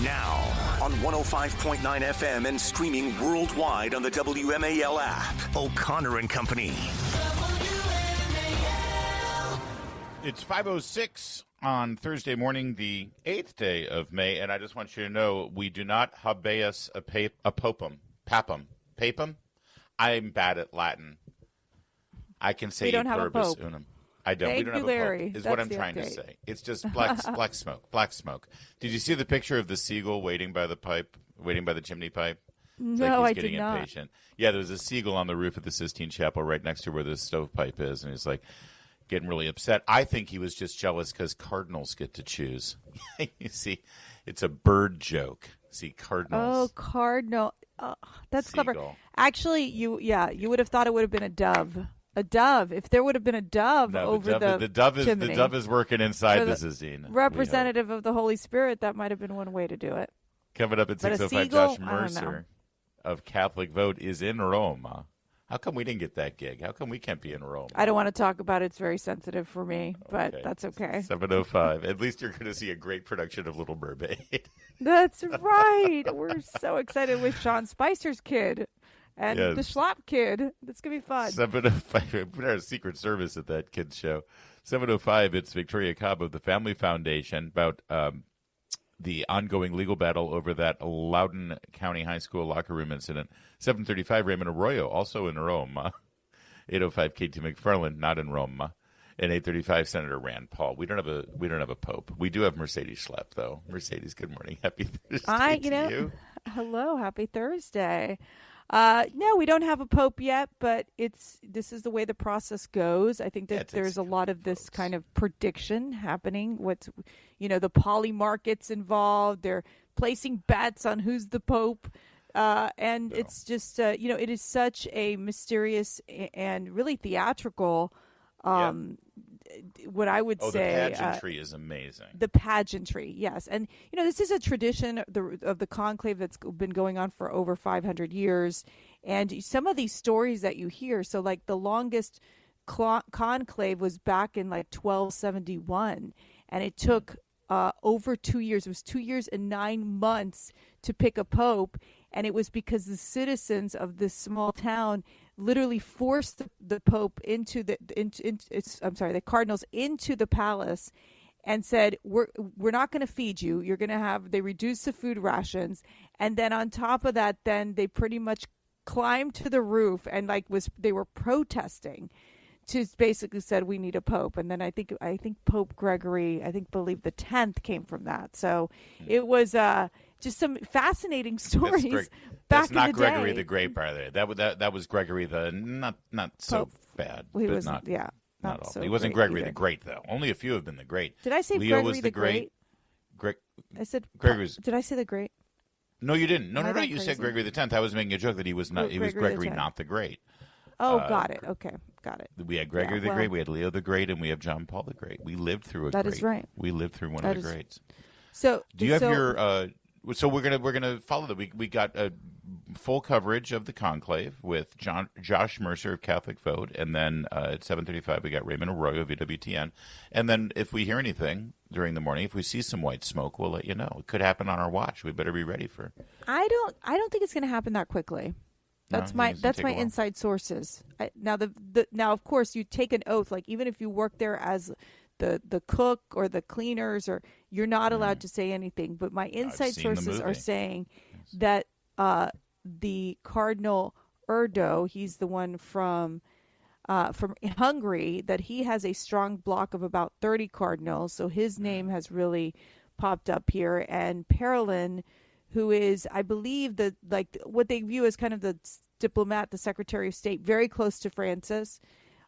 Now, on 105.9 FM and streaming worldwide on the WMAL app, O'Connor and Company. It's 5:06 on Thursday morning, the 8th day of May, and I just want you to know we do not habeas papum. I'm bad at Latin. I can say pluribus unum. I don't. We don't have a pope, is what I'm trying to say. It's just black smoke. Did you see the picture of the seagull waiting by the chimney pipe? It's no, like he's I getting did not. impatient. Yeah, there was a seagull on the roof of the Sistine Chapel right next to where the stovepipe is, and he's like getting really upset. I think he was just jealous because cardinals get to choose. You see, it's a bird joke. See, cardinals. Oh, cardinal. That's Seagull. clever. Actually, you would have thought it would have been a dove. A dove. If there would have been a dove over the chimney. The dove is working inside the Sistine. Representative of the Holy Spirit, that might have been one way to do it. Coming up at 6:05, Josh Mercer of Catholic Vote is in Rome. How come we didn't get that gig? How come we can't be in Rome? I don't want to talk about it. It's very sensitive for me, but that's okay. 7:05. At least you're going to see a great production of Little Mermaid. That's right. We're so excited with Sean Spicer's kid. And the Schlapp kid. That's going to be fun. 7:05. We're a Secret Service at that kid's show. 7:05. It's Victoria Cobb of the Family Foundation about the ongoing legal battle over that Loudoun County High School locker room incident. 7:35. Raymond Arroyo, also in Rome. 8:05. Katie McFarland, not in Rome. And 8:35. Senator Rand Paul. We don't have a pope. We do have Mercedes Schlapp, though. Mercedes, good morning. Happy Thursday to you. Hello. Happy Thursday. No, we don't have a pope yet, but this is the way the process goes. I think that there's a lot of this kind of prediction happening. The poly markets involved. They're placing bets on who's the pope. It's just, it is such a mysterious and really theatrical what I would say. The pageantry is amazing. The pageantry, yes. And, this is a tradition of the conclave that's been going on for over 500 years. And some of these stories that you hear, so like the longest conclave was back in like 1271. And it took over 2 years. It was 2 years and 9 months to pick a pope. And it was because the citizens of this small town literally forced the Pope the cardinals into the palace and said, we're not going to feed you. You're going to they reduced the food rations. And then on top of that, then they pretty much climbed to the roof and they were protesting to basically said, we need a Pope. And then I think Pope Gregory, believe the 10th came from that. So it was, just some fascinating stories. That's back not in the Gregory day. the Great, by the way. That was Gregory the not so bad. He was not all. So he wasn't great Gregory either. the Great though. Only a few have been the Great. Did I say Leo Gregory was the Great? I said Gregory's. Did I say the Great? No, you didn't. No. You crazy? said Gregory the 10th. I was making a joke that he was not. He was Gregory, the not the Great. Oh, got it. Okay, got it. We had Gregory the Great. We had Leo the Great, and we have John Paul the Great. We lived through That is right. We lived through one of the greats. So, do you have your? So we're gonna follow that. We got a full coverage of the conclave with Josh Mercer of Catholic Vote, and then at 7:35 we got Raymond Arroyo of EWTN, and then if we hear anything during the morning, if we see some white smoke, we'll let you know. It could happen on our watch. We better be ready for. I don't think it's going to happen that quickly. That's my inside sources. Now of course you take an oath, like even if you work there as the cook or the cleaners, or you're not allowed to say anything. But my inside sources are saying that the Cardinal Erdo, he's the one from Hungary, that he has a strong block of about 30 cardinals. So his name has really popped up here. And Parolin, who is, I believe, what they view as kind of the diplomat, the Secretary of State, very close to Francis.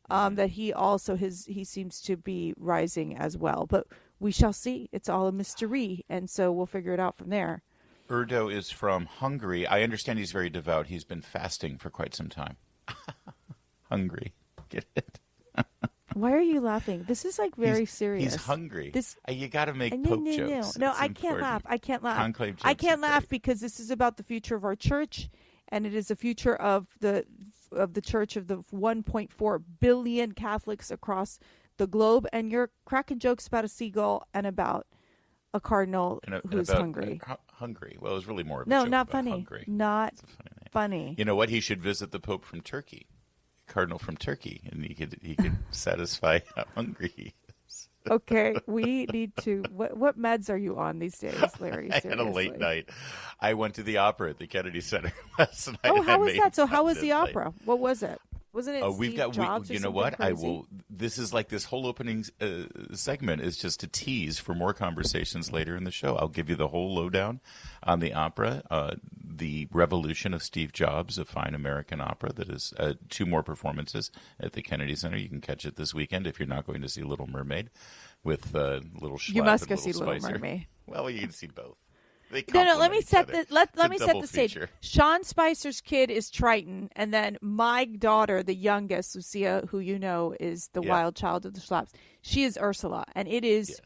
That he also he seems to be rising as well, but we shall see. It's all a mystery, and so we'll figure it out from there. Erdo is from Hungary. I understand he's very devout. He's been fasting for quite some time. Hungry, get it? Why are you laughing? This is very serious. He's hungry. You got to make Pope jokes. No, I can't laugh. I can't laugh. Conclave jokes I can't laugh because this is about the future of our church, and it is the future of the church of the 1.4 billion Catholics across the globe. And you're cracking jokes about a seagull and about a cardinal who's hungry. Hungry. Well, it was really more of a No, joke not about funny. hungry. Not funny. You know what? He should visit the Pope from Turkey, Cardinal from Turkey, and he could satisfy how hungry he is. Okay, we need to. What meds are you on these days, Larry? I had a late night. I went to the opera at the Kennedy Center last night. Oh, how was that? So how was the opera? What was it? Wasn't it we've Steve got, Jobs you or know what? something I crazy? will. This is like this whole opening segment is just a tease for more conversations later in the show. I'll give you the whole lowdown on the opera, the Revolution of Steve Jobs, a fine American opera that is 2 more performances at the Kennedy Center. You can catch it this weekend if you're not going to see Little Mermaid with Little Schlapp. You must and go see Little Little Spicer. Mermaid. Well, you can see both. They No. Let me complement set each other. the let It's a me set the double stage. feature. Sean Spicer's kid is Triton, and then my daughter, the youngest, Lucia, who you know is the wild child of the Schlapps. She is Ursula, and it is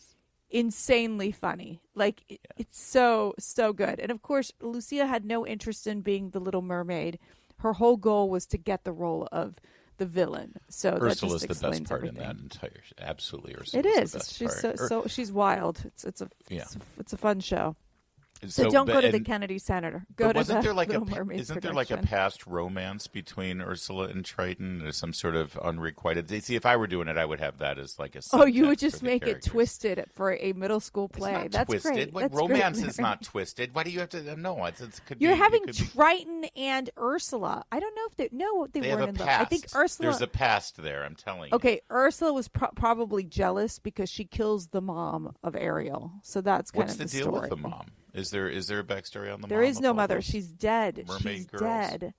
insanely funny. Like it's so good. And of course, Lucia had no interest in being the Little Mermaid. Her whole goal was to get the role of the villain. So Ursula's that just the best explains part everything. in that entire. Absolutely, Ursula's It is. the best She's part. so she's wild. It's a fun show. So don't go to the Kennedy Center. Go to the Little Mermaid Isn't there like a production. past romance between Ursula and Triton? There's some sort of unrequited. See, if I were doing it, I would have that as like a. Oh, you would subtext just for the make it characters. twisted for a middle school play. It's not That's twisted. great. Like, That's romance great, is Larry. not twisted. Why do you have to? No, it could You're be. having it could be- Triton and Ursula. I don't know if they They have weren't a in love. past. I think Ursula. There's a past there. I'm telling you. Okay, Ursula was probably jealous because she kills the mom of Ariel. So that's kind What's of the the deal story. with the mom? Is there a backstory on the mom? There is of no all mother. those She's dead. mermaid She's girls? dead.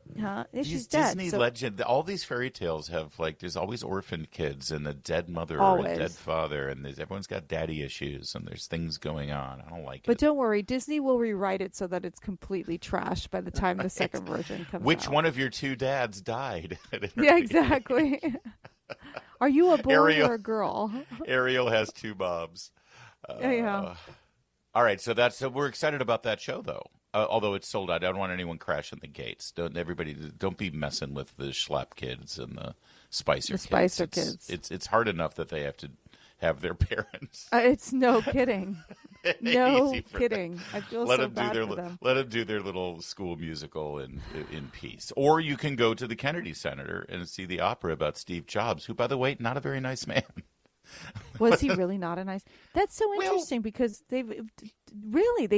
Huh? Yeah, These she's dead. Disney So- legend, all these fairy tales have there's always orphaned kids and a dead mother or Always. a dead father, and everyone's got daddy issues and there's things going on. I don't like But it. don't worry, Disney will rewrite it so that it's completely trashed by the time the second version comes Which out. one of your 2 dads died? Yeah, exactly. Are you a boy Ariel. or a girl? Ariel has 2 moms. Yeah. All right, so we're excited about that show, though. Although it's sold out, I don't want anyone crashing the gates. Don't be messing with the Schlapp kids and the Spicer kids. Spicer kids. It's hard enough that they have to have their parents. It's no kidding. No Easy for kidding. I feel Let so them bad do for them. Let them do their little school musical in peace. Or you can go to the Kennedy Center and see the opera about Steve Jobs, who, by the way, not a very nice man. Was he really not a nice? That's so Well- interesting because they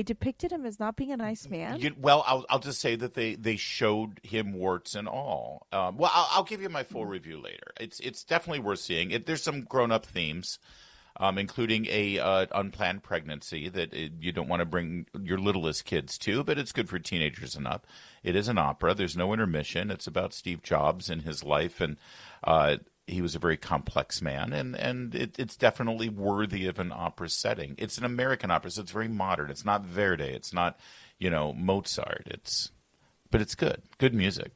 depicted him as not being a nice man. I'll just say that they showed him warts and all. I'll give you my full review later. It's definitely worth seeing. There's some grown up themes, including a unplanned pregnancy that you don't want to bring your littlest kids to, but it's good for teenagers and up. It is an opera. There's no intermission. It's about Steve Jobs and his life, and he was a very complex man, and it's definitely worthy of an opera setting. It's an American opera, so it's very modern. It's not Verdi. It's not, Mozart. But it's good. Good music.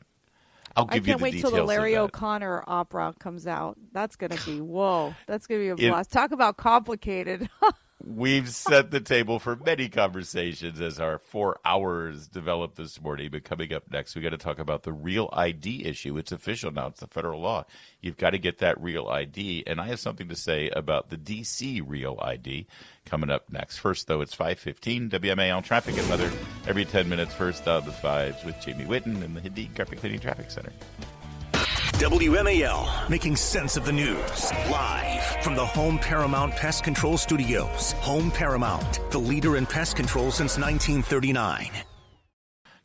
I'll give I can't you the wait details till the of Larry that. O'Connor opera comes out. That's going to be, whoa. That's going to be a blast. Talk about complicated. We've set the table for many conversations as our 4 hours develop this morning. But coming up next, we got to talk about the Real ID issue. It's official now. It's the federal law. You've got to get that Real ID. And I have something to say about the D.C. Real ID coming up next. First, though, it's 5:15 WMAL traffic and weather every 10 minutes. First on the fives with Jamie Whitten in the Hadid Carpet Cleaning Traffic Center. WMAL, making sense of the news. Live from the Home Paramount Pest Control Studios. Home Paramount, the leader in pest control since 1939.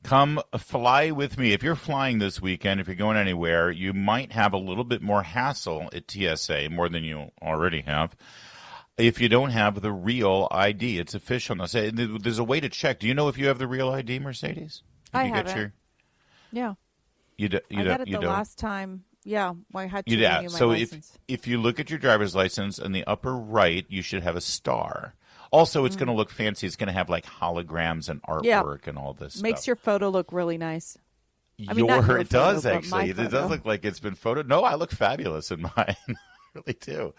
Come fly with me. If you're flying this weekend, if you're going anywhere, you might have a little bit more hassle at TSA, more than you already have, if you don't have the Real ID. It's official now. Say, there's a way to check. Do you know if you have the Real ID, Mercedes? I have it. Yeah. I got it the last time. Yeah, I had to renew my so license. if you look at your driver's license in the upper right, you should have a star. Also, it's going to look fancy. It's going to have like holograms and artwork and all this Makes stuff. your photo look really nice. I mean, not your It photo, does but actually. my It does photo. look like it's been photoed. No, I look fabulous in mine. I really do.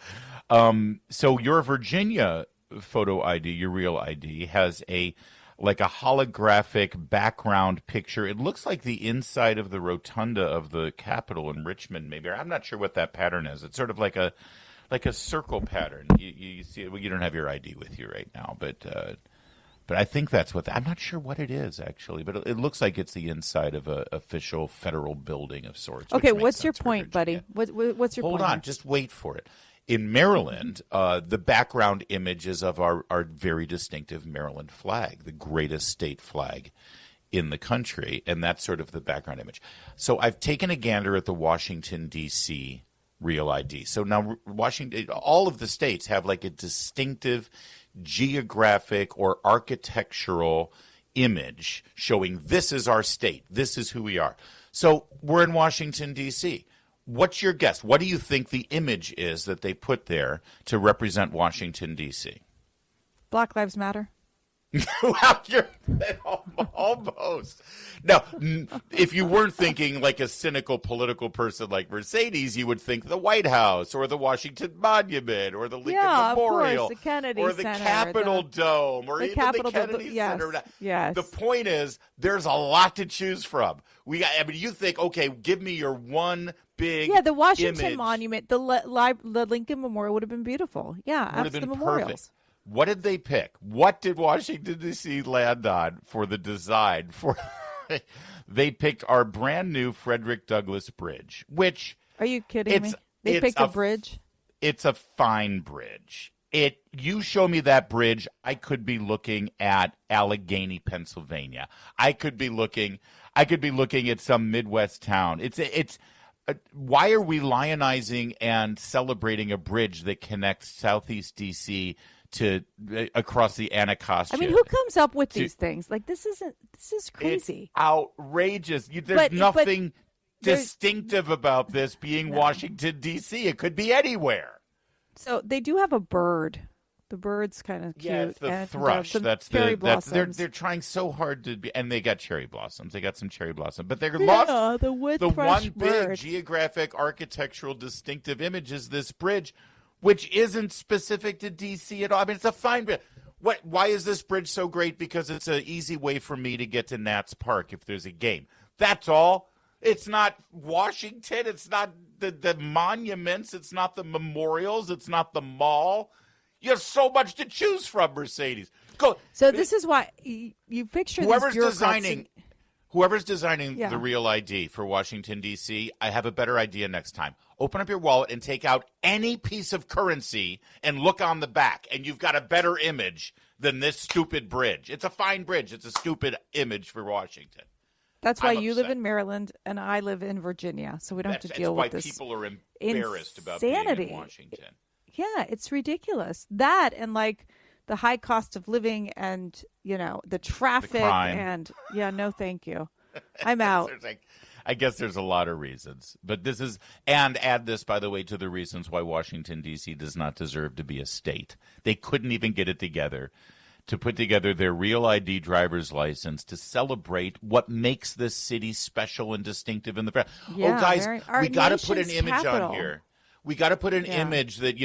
So your Virginia photo ID, your Real ID, has a holographic background picture. It looks like the inside of the rotunda of the Capitol in Richmond, maybe. I'm not sure what that pattern is. It's sort of like a like a circle pattern. You see, well, you don't have your ID with you right now, but I think that's what I'm not sure what it is actually, but it looks like it's the inside of a official federal building of sorts. Okay, what's your point, buddy? What's your point? Hold on, just wait for it. In Maryland, the background image is of our very distinctive Maryland flag, the greatest state flag in the country, and that's sort of the background image. So I've taken a gander at the Washington, D.C. Real ID. So now Washington, all of the states have like a distinctive geographic or architectural image showing this is our state, this is who we are. So we're in Washington, D.C. What's your guess? What do you think the image is that they put there to represent Washington, D.C.? Black Lives Matter. Well, you're almost. Now, if you weren't thinking like a cynical political person like Mercedes, you would think the White House or the Washington Monument or the Lincoln Memorial, of course, the Kennedy or the Center, Capitol Dome, or even Capitol the Kennedy Dome. Center. Yes. The point is, there's a lot to choose from. You think, okay, give me your one big the Washington image. Monument, the Lincoln Memorial would have been beautiful. Yeah, Would have been perfect. What did they pick? What did Washington, D.C. land on for the design? They picked our brand new Frederick Douglass Bridge, which... Are you kidding me? They picked a bridge? It's a fine bridge. You show me that bridge, I could be looking at Allegheny, Pennsylvania. I could be looking at some Midwest town. Why are we lionizing and celebrating a bridge that connects Southeast D.C. to across the Anacostia? I mean, who comes up with these things? Like, this is crazy. It's outrageous. There's nothing distinctive about this being Washington, D.C. It could be anywhere. So they do have a bird. The bird's kind of cute. Yeah, it's the thrush. That's cherry blossoms. They're trying so hard to be, and they got cherry blossoms. They got some cherry blossom, but they're lost. The one bird. big geographic, architectural, distinctive image is this bridge, which isn't specific to D.C. at all. I mean, it's a fine bridge. Why is this bridge so great? Because it's an easy way for me to get to Nats Park if there's a game. That's all. It's not Washington. It's not the monuments. It's not the memorials. It's not the mall. You have so much to choose from, Mercedes. Go. So this is why you picture whoever's this designing the Real ID for Washington, D.C., I have a better idea next time. Open up your wallet and take out any piece of currency and look on the back, and you've got a better image than this stupid bridge. It's a fine bridge. It's a stupid image for Washington. That's why you live in Maryland and I live in Virginia, so we don't have to deal with this. That's why people are embarrassed about being in Washington. Yeah, it's ridiculous. That and like the high cost of living and, the traffic the crime. And no, thank you. I'm out. I guess there's a lot of reasons, but add this, by the way, to the reasons why Washington, D.C. does not deserve to be a state. They couldn't even get it together to put together their Real ID driver's license to celebrate what makes this city special and distinctive in the guys, we got to put an image on here. We got to put an image that,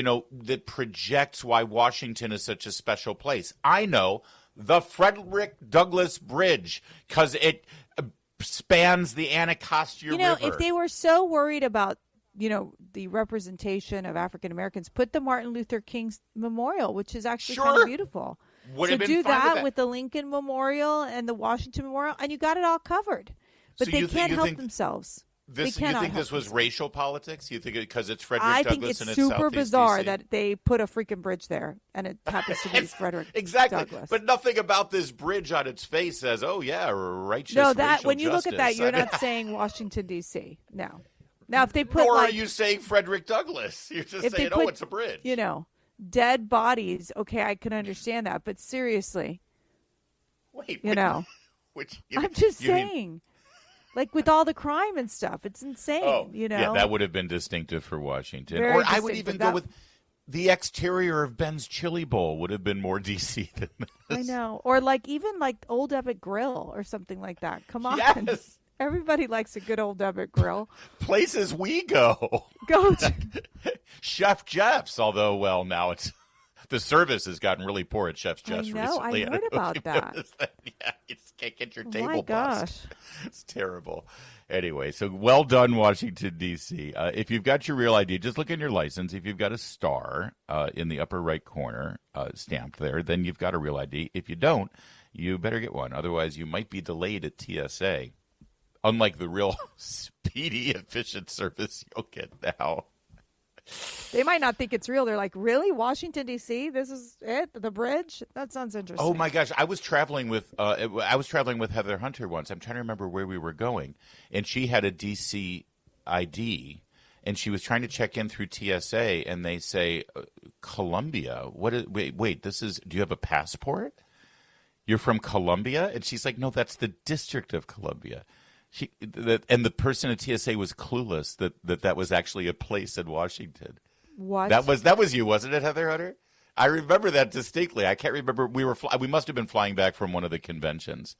that projects why Washington is such a special place. I know the Frederick Douglass Bridge because it spans the Anacostia River. If they were so worried about, the representation of African Americans, put the Martin Luther King's Memorial, which is actually kind of beautiful. Would have been do fine that with the Lincoln Memorial and the Washington Memorial, and you got it all covered. But so they can't help themselves. You think this was racial politics? You think because it's Frederick I Douglass think and it's it's super Southeast bizarre DC? that they put a freaking bridge there, and it happens to be Frederick Douglass. But nothing about this bridge on its face says, "Oh yeah, righteous." No, that racial when you justice. look at that, you're not saying Washington D.C. No. Now, if they put nor are you saying Frederick Douglass. You're just saying, "Oh, it's a bridge." Dead bodies. Okay, I can understand that, but seriously, I'm just saying. Like with all the crime and stuff, it's insane, Yeah, that would have been distinctive for Washington. Very or I would distinctive. even go with the exterior of Ben's Chili Bowl would have been more DC than this. I know. Or even Old Ebbitt Grill or something like that. Come on. Yes. Everybody likes a good Old Ebbitt Grill. Places we go. Go to. Chef Jeff's, although, now it's The service has gotten really poor at Chef's Just recently. I heard about that. Yeah, you just can't get your Oh table my gosh. bussed. It's terrible. Anyway, so well done, Washington, D.C. If you've got your real ID, just look in your license. If you've got a star in the upper right corner stamped there, then you've got a real ID. If you don't, you better get one. Otherwise, you might be delayed at TSA. Unlike the real speedy, efficient service you'll get now. They might not think it's real. They're like, really? Washington, D.C.? This is it? The bridge? That sounds interesting. Oh, my gosh. I was traveling with Heather Hunter once. I'm trying to remember where we were going. And she had a D.C. ID, and she was trying to check in through TSA, and they say, Columbia? Wait, this is – do you have a passport? You're from Columbia? And she's like, no, that's the District of Columbia. And the person at TSA was clueless that was actually a place in Washington. What? That was you, wasn't it, Heather Hunter? I remember that distinctly. I can't remember. We must have been flying back from one of the conventions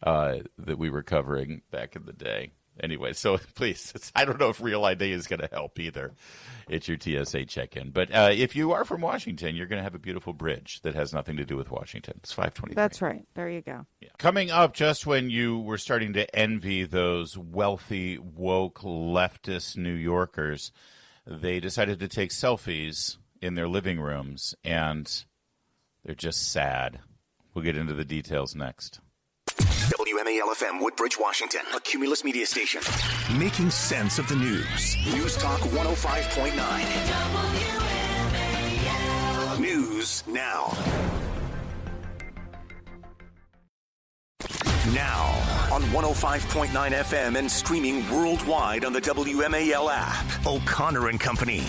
that we were covering back in the day. Anyway, so please, I don't know if Real ID is going to help either. It's your TSA check-in. But if you are from Washington, you're going to have a beautiful bridge that has nothing to do with Washington. It's 523. That's right. There you go. Yeah. Coming up, just when you were starting to envy those wealthy, woke, leftist New Yorkers, they decided to take selfies in their living rooms, and they're just sad. We'll get into the details next. WMAL-FM, Woodbridge, Washington, a Cumulus media station. Making sense of the news. News Talk 105.9. News now. Now on 105.9 FM and streaming worldwide on the WMAL app. O'Connor and Company.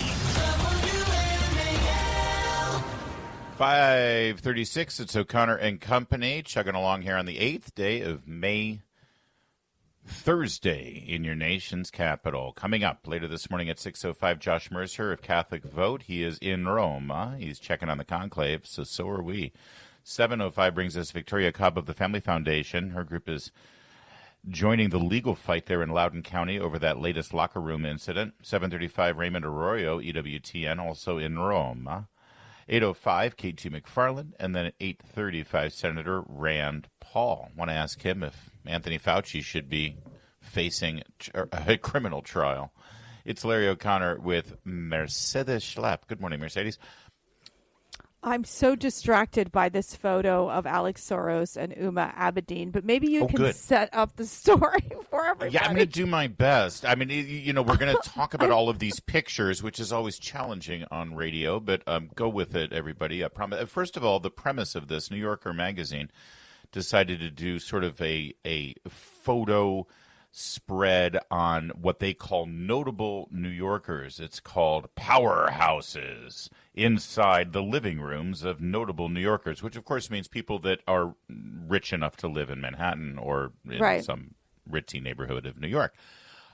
5:36, it's O'Connor and Company, chugging along here on the 8th day of May, Thursday, in your nation's capital. Coming up later this morning at 6:05, Josh Mercer of Catholic Vote. He is in Rome. He's checking on the conclave, so are we. 7:05 brings us Victoria Cobb of the Family Foundation. Her group is joining the legal fight there in Loudoun County over that latest locker room incident. 7:35, Raymond Arroyo, EWTN, also in Rome. 8:05, KT McFarland, and then at 8:35, Senator Rand Paul. Want to ask him if Anthony Fauci should be facing a criminal trial. It's Larry O'Connor with Mercedes Schlapp. Good morning, Mercedes. I'm so distracted by this photo of Alex Soros and Uma Abedin, but maybe you can set up the story for everybody. Yeah, I'm going to do my best. I mean, we're going to talk about all of these pictures, which is always challenging on radio, but go with it, everybody. I promise. First of all, the premise of this, New Yorker magazine decided to do sort of a photo spread on what they call notable New Yorkers. It's called Powerhouses inside the living rooms of notable New Yorkers, which of course means people that are rich enough to live in Manhattan or in some ritzy neighborhood of New York.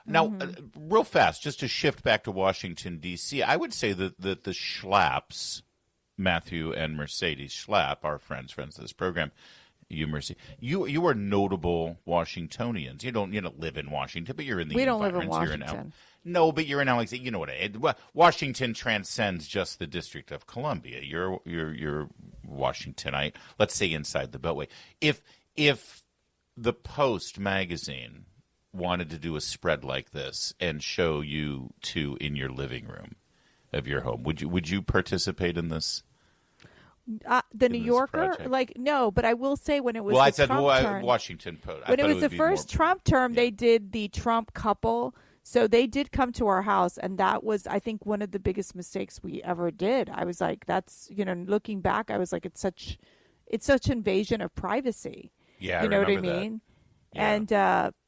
Now, real fast, just to shift back to Washington, D.C., I would say that the Schlapps, Matthew and Mercedes Schlapp, our friends of this program, you, Mercy, you are notable Washingtonians. You don't live in Washington, but you're in the We don't live in environs. Washington. No, but you're in Alexandria. You know what? Washington transcends just the District of Columbia. You're Washingtonite. Let's say inside the Beltway. If the Post magazine wanted to do a spread like this and show you two in your living room of your home, would you participate in this? The New Yorker, no, but I will say when it was Trump Washington Post. When it was the first Trump term, they did the Trump couple. So they did come to our house, and that was, I think, one of the biggest mistakes we ever did. I was like, that's, looking back, I was like, it's such invasion of privacy. Yeah, you know what I remember mean? that. Yeah. And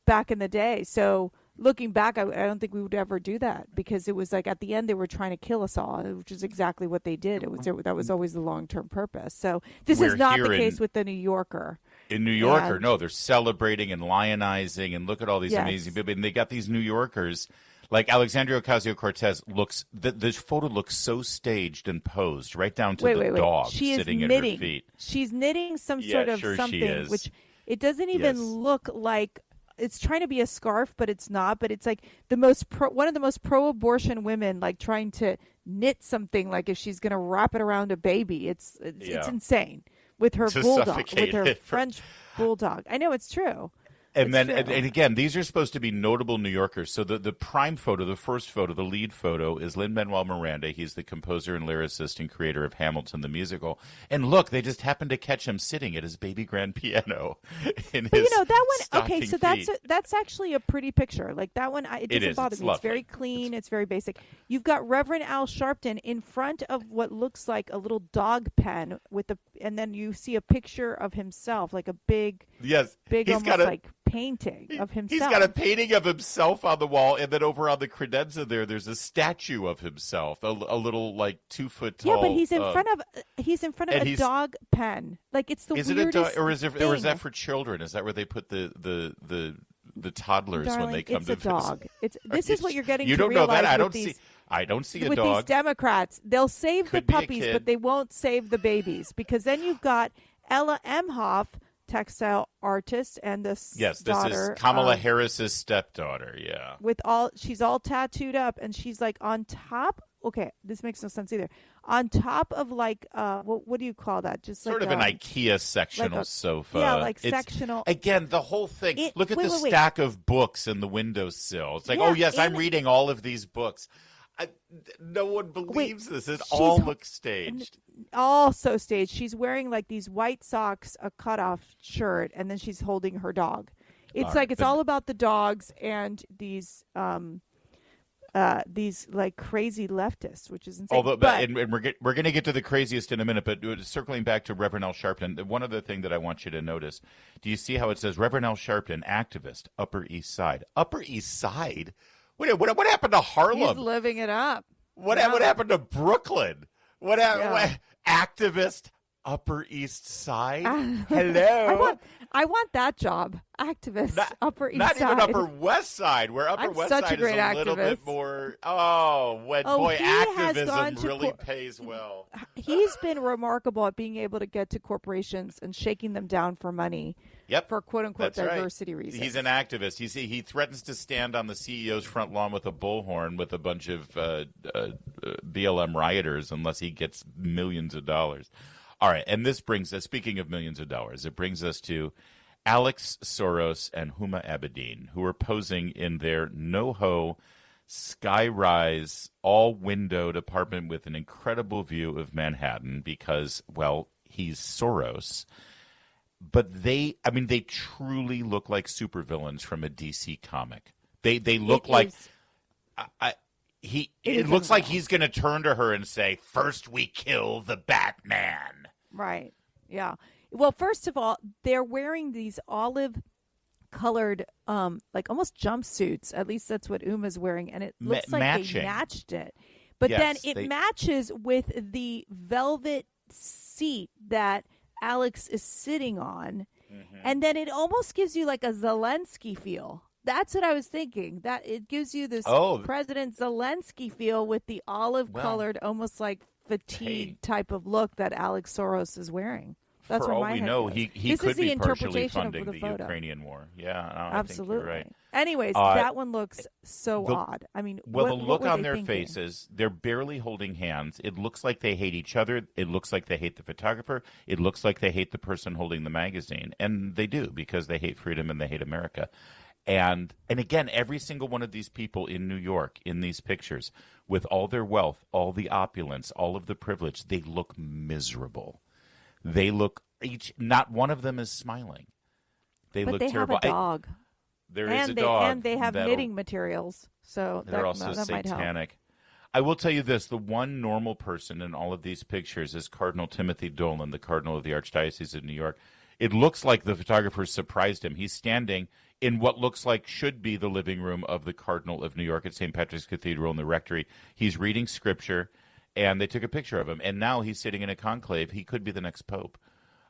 back in the day, so looking back, I don't think we would ever do that because it was like at the end they were trying to kill us all, which is exactly what they did. That was always the long-term purpose. So this is not the case with the New Yorker. In New Yorker, no, they're celebrating and lionizing and look at all these amazing people. And they got these New Yorkers, like Alexandria Ocasio-Cortez looks, the photo looks so staged and posed right down to the dog sitting at her feet. She's knitting some sort of something, which it doesn't even look like it's trying to be a scarf, but it's not. But it's like one of the most pro-abortion women, like trying to knit something, like if she's going to wrap it around a baby. It's insane with her bulldog, with her French bulldog. I know, it's true. And then, and again, these are supposed to be notable New Yorkers. So the prime photo, the first photo, the lead photo is Lin-Manuel Miranda. He's the composer and lyricist and creator of Hamilton the musical. And look, they just happened to catch him sitting at his baby grand piano in his that one. Okay, so feet. that's actually a pretty picture. Like that one, it doesn't bother me. It's very clean. It's very basic. You've got Reverend Al Sharpton in front of what looks like a little dog pen and then you see a picture of himself, like a big almost painting of himself. He's got a painting of himself on the wall, and then over on the credenza there's a statue of himself, a little like 2 foot tall. Yeah, but he's in front of a dog pen. Like it's the weirdest or is that for children? Is that where they put the toddlers when they come to visit? It's a dog. This is what you're getting. You to don't know that. I don't see a with dog. These Democrats, they'll save Could the puppies, but they won't save the babies, because then you've got Ella Emhoff, textile artist, and this this is Kamala Harris's stepdaughter. Yeah, she's all tattooed up, and she's like on top. Okay, this makes no sense either. On top of like what do you call that? Just sort like of an IKEA sectional sofa. Yeah, like sectional. Again, the whole thing. Look at the stack of books in the windowsill. It's like, I'm reading all of these books. No one believes this. It all looks staged. All so staged. She's wearing like these white socks, a cutoff shirt, and then she's holding her dog. It's it's all about the dogs and these like crazy leftists, which is insane. Although, and we're going to get to the craziest in a minute, but circling back to Reverend Al Sharpton, one other thing that I want you to notice: do you see how it says Reverend Al Sharpton, activist, Upper East Side? Upper East Side. What happened to Harlem? He's living it up. What happened to Brooklyn? What activist, Upper East Side? Hello. I want that job. Activist, Upper East Side. Not even Upper West Side, where Upper West Side is a little bit more. Activism really pays well. He's been remarkable at being able to get to corporations and shaking them down for money. Yep. For quote unquote diversity right. reasons. He's an activist. He threatens to stand on the CEO's front lawn with a bullhorn with a bunch of BLM rioters unless he gets millions of dollars. All right, and this brings us, speaking of millions of dollars, it brings us to Alex Soros and Huma Abedin, who are posing in their NoHo sky-rise, all-windowed apartment with an incredible view of Manhattan because, well, he's Soros. But they truly look like supervillains from a DC comic. They look like it looks like he's going to turn to her and say, "First we kill the Batman." Right. Yeah. Well, first of all, they're wearing these olive-colored, like almost jumpsuits. At least that's what Uma's wearing, and it looks like matching. They matched it. But then it matches with the velvet seat that Alex is sitting on, and then it almost gives you like a Zelensky feel. That's what I was thinking. That it gives you this President Zelensky feel with the olive-colored, almost like fatigue type of look that Alex Soros is wearing. That's for where all my we head know, goes. he could be partially funding the photo. Ukrainian war. Yeah, absolutely. I think you're right. Anyways, that one looks so odd. I mean, the look on their thinking? faces, they're barely holding hands. It looks like they hate each other. It looks like they hate the photographer. It looks like they hate the person holding the magazine, and they do because they hate freedom and they hate America. And again, every single one of these people in New York in these pictures, with all their wealth, all the opulence, all of the privilege, they look miserable. They look not one of them is smiling. They look terrible. But they have a dog. There is a dog. And they have knitting materials. So they're also satanic. I will tell you this. The one normal person in all of these pictures is Cardinal Timothy Dolan, the Cardinal of the Archdiocese of New York. It looks like the photographer surprised him. He's standing in what looks like should be the living room of the Cardinal of New York at St. Patrick's Cathedral in the Rectory. He's reading scripture, and they took a picture of him. And now he's sitting in a conclave. He could be the next pope.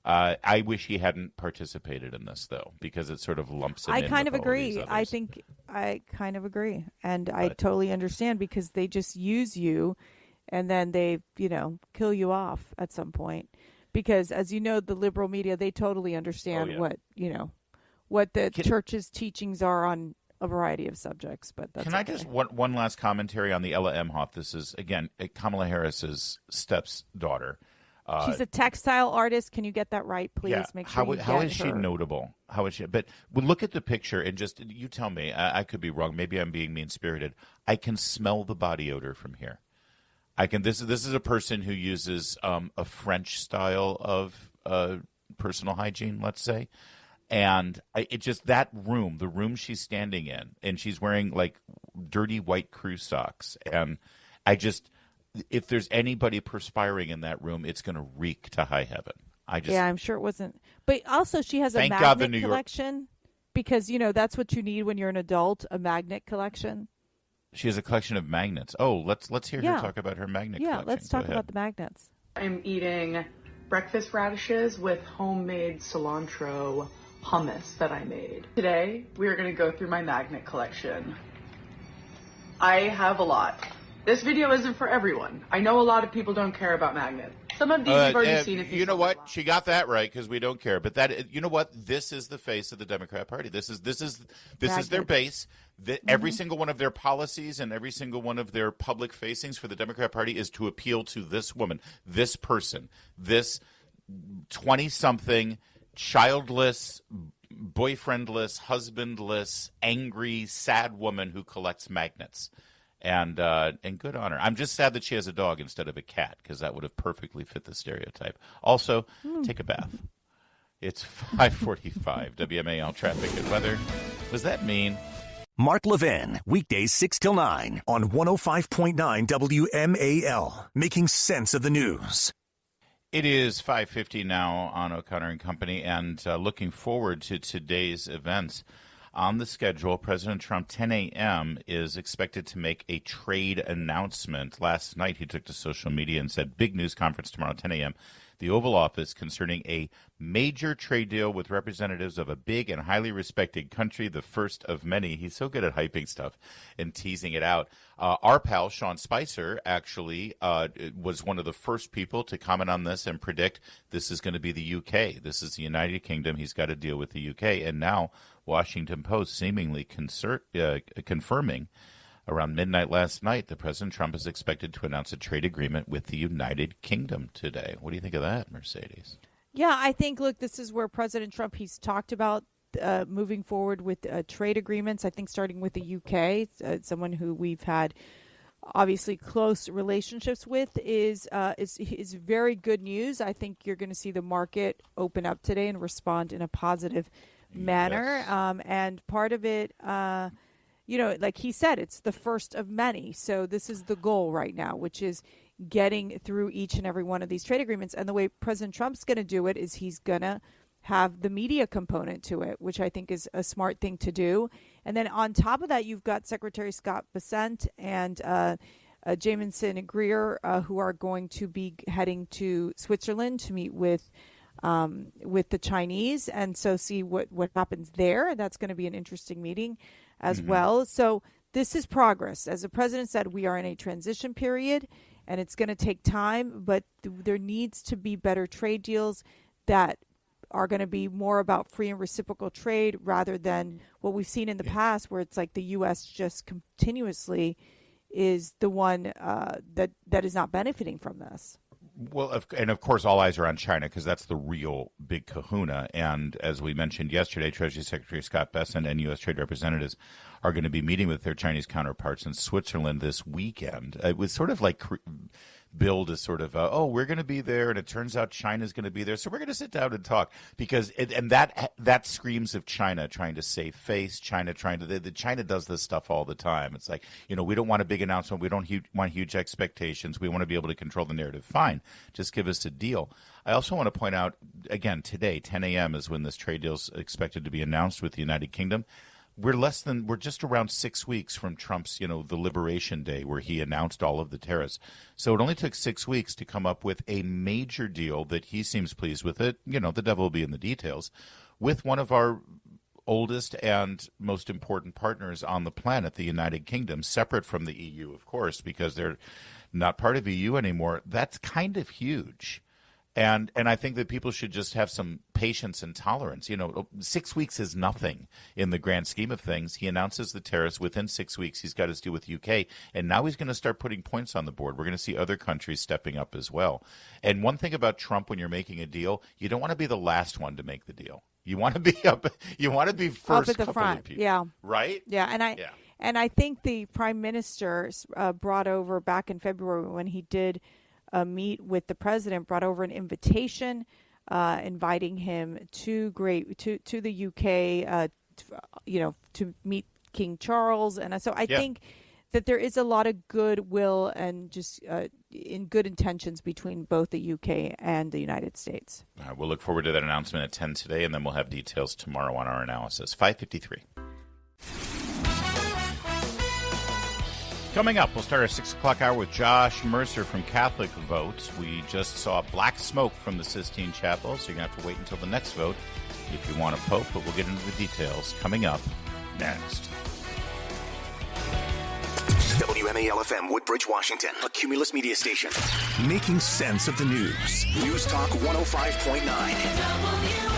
I wish he hadn't participated in this, though, because it sort of lumps him in. I kind of with all agree. these I think I kind of agree. And I totally understand because they just use you and then they, kill you off at some point. Because, as you know, the liberal media, they totally understand what what the church's teachings are on a variety of subjects. But that's Can I just one last commentary on the Ella Emhoff? This is, again, Kamala Harris's stepdaughter. She's a textile artist. Can you get that right, please? Yeah. Make sure How is she notable? How is she? But look at the picture and just, you tell me. I could be wrong. Maybe I'm being mean-spirited. I can smell the body odor from here. I can. This is a person who uses a French style of personal hygiene, let's say. And it just, that room, the room she's standing in, and she's wearing like dirty white crew socks. And if there's anybody perspiring in that room, it's going to reek to high heaven. Yeah, I'm sure it wasn't. But also, she has a magnet collection because, that's what you need when you're an adult, a magnet collection. She has a collection of magnets. Oh, let's hear her talk about her magnet collection. Yeah, let's talk about the magnets. I'm eating breakfast radishes with homemade cilantro hummus that I made. Today, we are going to go through my magnet collection. I have a lot. This video isn't for everyone. I know a lot of people don't care about magnets. Some of these you've already seen. You know what? She got that right because we don't care. But you know what? This is the face of the Democrat Party. This is their base. Every single one of their policies and every single one of their public facings for the Democrat Party is to appeal to this woman, this person, this 20-something, childless, boyfriendless, husbandless, angry, sad woman who collects magnets. And good on her. I'm just sad that she has a dog instead of a cat because that would have perfectly fit the stereotype. Also, take a bath. It's 5:45. WMAL traffic and weather. Was that mean? Mark Levin, weekdays 6 till 9 on 105.9 WMAL, making sense of the news. It is 5:50 now on O'Connor and Company, and looking forward to today's events. On the schedule, President Trump, 10 a.m., is expected to make a trade announcement. Last night, he took to social media and said, big news conference tomorrow, 10 a.m., the Oval Office concerning a major trade deal with representatives of a big and highly respected country, the first of many. He's so good at hyping stuff and teasing it out. Our pal, Sean Spicer, actually was one of the first people to comment on this and predict this is going to be the UK. This is the United Kingdom. He's got to deal with the UK. And now Washington Post seemingly confirming around midnight last night that President Trump is expected to announce a trade agreement with the United Kingdom today. What do you think of that, Mercedes? Yeah, I think, look, this is where President Trump, he's talked about moving forward with trade agreements, I think starting with the UK. Someone who we've had obviously close relationships with is very good news. I think you're going to see the market open up today and respond in a positive manner. Yes. And part of it, like he said, it's the first of many. So this is the goal right now, which is getting through each and every one of these trade agreements. And the way President Trump's going to do it is he's going to have the media component to it, which I think is a smart thing to do. And then on top of that, you've got Secretary Scott Bessent and Jamieson Greer, who are going to be heading to Switzerland to meet with the Chinese, and so see what happens there. That's going to be an interesting meeting as well. So this is progress. As the president said, we are in a transition period, and it's going to take time, but there needs to be better trade deals that are going to be more about free and reciprocal trade rather than what we've seen in the past, where it's like the U.S. just continuously is the one that is not benefiting from this. Well, and of course, all eyes are on China because that's the real big kahuna. And as we mentioned yesterday, Treasury Secretary Scott Bessent and U.S. trade representatives are going to be meeting with their Chinese counterparts in Switzerland this weekend. It was sort of like billed as sort of, we're going to be there, and it turns out China's going to be there, so we're going to sit down and talk. Because that screams of China trying to save face, China does this stuff all the time. It's like, we don't want a big announcement, we don't want huge expectations, we want to be able to control the narrative. Fine, just give us a deal. I also want to point out, again, today, 10 a.m. is when this trade deal is expected to be announced with the United Kingdom. We're just around 6 weeks from Trump's, the Liberation Day where he announced all of the tariffs. So it only took 6 weeks to come up with a major deal that he seems pleased with it. The devil will be in the details with one of our oldest and most important partners on the planet, the United Kingdom, separate from the EU, of course, because they're not part of EU anymore. That's kind of huge. And I think that people should just have some patience and tolerance. 6 weeks is nothing in the grand scheme of things. He announces the tariffs. Within 6 weeks, he's got his deal with UK. And now he's going to start putting points on the board. We're going to see other countries stepping up as well. And one thing about Trump, when you're making a deal, you don't want to be the last one to make the deal. You want to be up. You want to be first up at the front. of people. Yeah. Right? Yeah. And I think the prime minister brought over back in February when he did meet with the president, brought over an invitation inviting him to the UK, to meet King Charles. And so I think that there is a lot of goodwill and just in good intentions between both the UK and the United States. We'll look forward to that announcement at 10 today, and then we'll have details tomorrow on our analysis. 5:53. Coming up, we'll start our 6 o'clock hour with Josh Mercer from Catholic Vote. We just saw black smoke from the Sistine Chapel, so you're going to have to wait until the next vote if you want a pope, but we'll get into the details coming up next. WMAL-FM, Woodbridge, Washington, a Cumulus media station. Making sense of the news. News Talk 105.9.